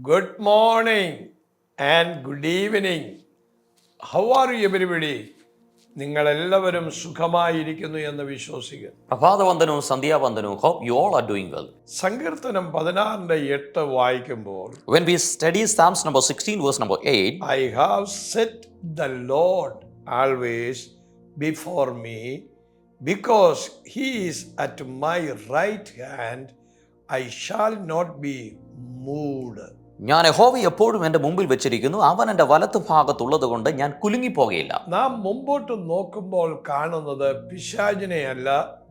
Good morning and good evening. How are you everybody? നിങ്ങളെല്ലാവരും സുഖമായിരിക്കുന്നു എന്ന് വിശ്വസിക്കുന്നു. പ്രഭാതവന്ദനവും സന്ധ്യാവന്ദനവും. Hope you all are doing well. സങ്കീർത്തനം 16:8 വായിക്കുമ്പോൾ When we study Psalms number 16 verse number 8, I have set the Lord always before me, because he is at my right hand, I shall not be moved. ഞാൻ യഹോവയെ എപ്പോഴും എൻ്റെ മുമ്പിൽ വെച്ചിരിക്കുന്നു, അവൻ എൻ്റെ വലത്ത് ഭാഗത്തുള്ളത് കൊണ്ട് ഞാൻ കുലുങ്ങിപ്പോകയില്ല. നാം മുമ്പോട്ട് നോക്കുമ്പോൾ കാണുന്നത് പിശാചിനെയല്ല,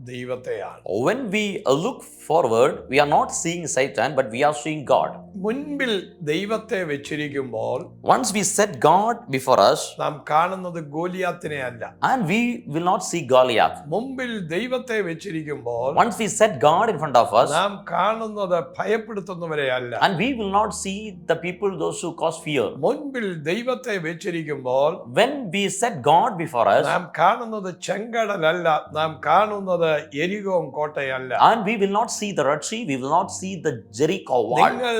ദൈവത്തെയാണ്. When we look forward, we are not seeing Satan, but we are seeing God. മുൻപിൽ ദൈവത്തെ വെച്ചിരിക്കുമ്പോൾ Once we set God before us, നാം കാണുന്നത് ഗോലിയാത്തിനെ അല്ല. and we will not see Goliath. മുമ്പിൽ ദൈവത്തെ വെച്ചിരിക്കുമ്പോൾ Once we set God in front of us, നാം കാണുന്നത് ഭയപ്പെടുത്തുന്നവരെ അല്ല. and we will not see the people, those who cause fear. മുൻപിൽ ദൈവത്തെ വെച്ചിരിക്കുമ്പോൾ When we set God before us, നാം കാണുന്നത് ചെങ്കടലല്ല, നാം കാണുന്നത് എരികോം കോട്ടയല്ല. and we will not see the Red Sea, we will not see the Jericho wall. നിങ്ങൾ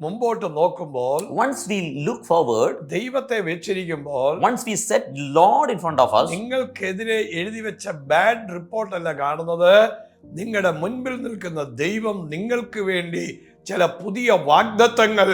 മുമ്പോട്ട് നോക്കുമ്പോൾ, Once we look forward, ദൈവത്തെ വെച്ചിരിക്കുമ്പോൾ, once we set Lord in front of us, നിങ്ങൾക്കെതിരെ എഴുതി വെച്ച ബാഡ് റിപ്പോർട്ടല്ല കാണുന്നത്. നിങ്ങളുടെ മുൻപിൽ നിൽക്കുന്ന ദൈവം നിങ്ങൾക്ക് വേണ്ടി ചില പുതിയ വാഗ്ദത്തങ്ങൾ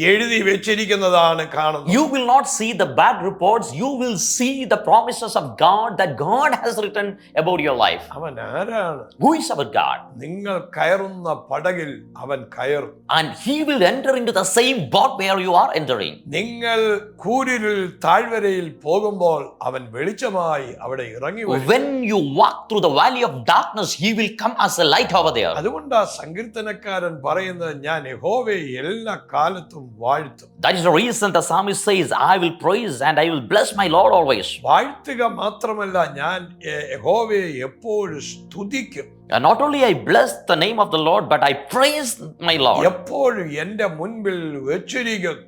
എഴുതി വെച്ചിരിക്കുന്നതാണ് കാണുന്നത്. you will not see the bad reports, you will see the promises of God that God has written about your life. അവൻ ആരാണ്? Who is our God? നിങ്ങൾ കയറുന്ന പടകിൽ അവൻ കയറും. And he will enter into the same boat where you are entering. നിങ്ങൾ കൂരിരുൾ താഴ്വരയിൽ പോകുമ്പോൾ അവൻ വെളിച്ചമായി അവിടെ ഇറങ്ങി വരും. When you walk through the valley of darkness, he will come as a light over there. അതുകൊണ്ടാ സങ്കീർത്തനക്കാരൻ പറയുന്നത്, ഞാൻ യഹോവയെ എല്ലാ കാലത്തും വാഴ്ത്തും. That is the reason the psalmist says, I will praise and I will bless my Lord always. വാഴ്ത്തുക മാത്രമല്ല, ഞാൻ യഹോവയെ എപ്പോഴും സ്തുതിക്കും. And not only I bless the name of the Lord, but I praise my Lord. എപ്പോഴും എൻ്റെ മുൻപിൽ വെച്ചിരിക്കും.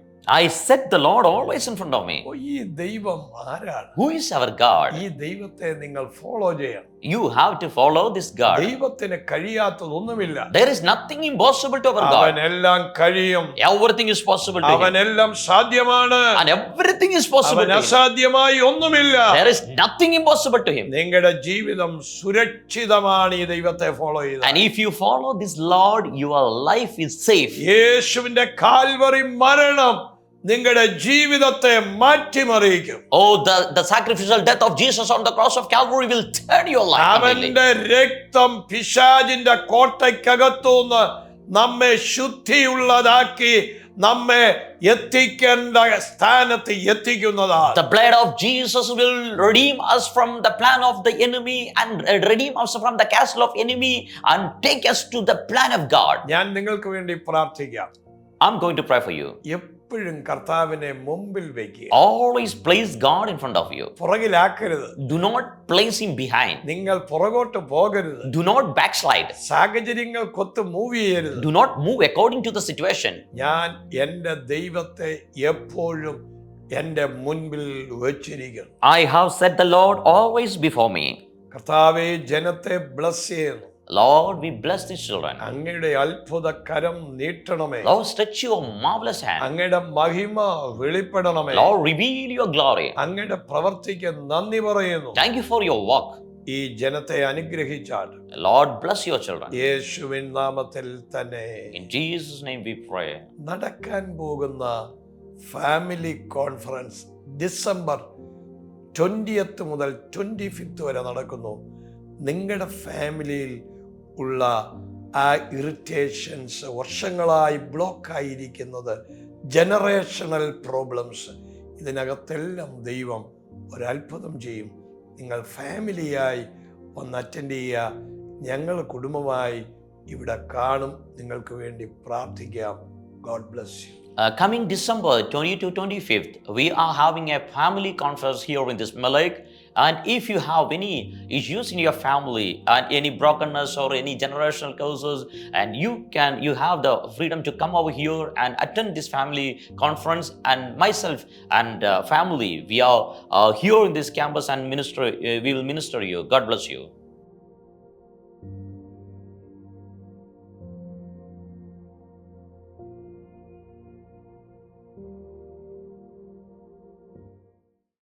I set the Lord always in front of me. ഈ ദൈവം ആരാണ്? Who is our God? ഈ ദൈവത്തെ നിങ്ങൾ ഫോളോ ചെയ്യണം. You have to follow this God. ദൈവത്തിന് കഴിയാത്തതൊന്നുമില്ല. There is nothing impossible to our God. അവനെല്ലാം കഴിയും. Everything is possible to him. അവനെല്ലാം സാധ്യമാണ്. And everything is possible അവൻ to him. അസാധ്യമായി ഒന്നുമില്ല. There is nothing impossible to him. നിങ്ങളുടെ ജീവിതം സുരക്ഷിതമാണ് ഈ ദൈവത്തെ ഫോളോ ചെയ്താൽ. And if you follow this Lord, your life is safe. യേശുവിന്റെ കാൽവറി മരണം നിങ്ങളുടെ ജീവിതത്തെ മാറ്റിമറിയിക്കും. Oh, the sacrificial death of Jesus on the cross of Calvary will turn your life completely. അവന്റെ രക്തം പിശാചിന്റെ കോട്ടയ്ക്കകത്തുനിന്ന് നമ്മെ ശുദ്ധിയുള്ളതാക്കി നമ്മെ എത്തിക്കേണ്ട സ്ഥാനത്ത് എത്തിക്കുന്നതാണ്. The blood of Jesus will redeem us from the plan of the enemy and redeem us from the castle of enemy and take us to the plan of God. ഞാൻ നിങ്ങൾക്ക് വേണ്ടി പ്രാർത്ഥിക്കാം. I'm going to pray for you. എപ്പോഴും കർത്താവിനെ മുമ്പിൽ വെക്കുക. Always place God in front of you. പുറകിലാക്കരുത്. Do not place him behind. നിങ്ങൾ പുറകോട്ട് പോകരുത്. Do not backslide. സാഹചര്യങ്ങൾക്കൊത്ത് മൂവ് ചെയ്യരുത്. Do not move according to the situation. ഞാൻ എൻ്റെ ദൈവത്തെ എപ്പോഴും എൻ്റെ മുൻപിൽ വെച്ചിരിക്കുന്നു. I have set the Lord always before me. കർത്താവേ, ജനത്തെ ബ്ലസ് ചെയ്യുന്നു. Lord, we bless these children. അങ്ങയുടെ അത്ഭുത കരം നീട്ടണമേ. Lord, stretch your marvelous hand. അങ്ങയുടെ മഹിമ വെളിപ്പെടണമേ. Lord, reveal your glory. അങ്ങയുടെ പ്രവൃത്തിക്ക് നന്ദി പറയുന്നു. Thank you for your work. ഈ ജനത്തെ അനുഗ്രഹിച്ചാട്ട്. Lord, bless your children. യേശുവിൻ നാമത്തിൽ തന്നെ. In Jesus' name we pray. നടക്കാൻ പോകുന്ന ഫാമിലി കോൺഫറൻസ് ഡിസംബർ 20th മുതൽ 25th വരെ നടക്കുന്നു. നിങ്ങളുടെ ഫാമിലിയിൽ ഉള്ള ആ ഇറിറ്റേഷൻസ്, വർഷങ്ങളായി ബ്ലോക്കായിരിക്കുന്നത്, ജനറേഷണൽ പ്രോബ്ലംസ്, ഇതിനകത്തെല്ലാം ദൈവം ഒരത്ഭുതം ചെയ്യും. നിങ്ങൾ ഫാമിലിയായി ഒന്ന് അറ്റൻഡ് ചെയ്യുക. ഞങ്ങൾ കുടുംബമായി ഇവിടെ കാണും. നിങ്ങൾക്ക് വേണ്ടി പ്രാർത്ഥിക്കാം. God bless you. Coming December 20 to 25th, we are having a family conference here in this Malek. And if you have any issues in your family and any brokenness or any generational curses, and you have the freedom to come over here and attend this family conference. And myself and family, we are here in this campus and we will minister you. God bless you.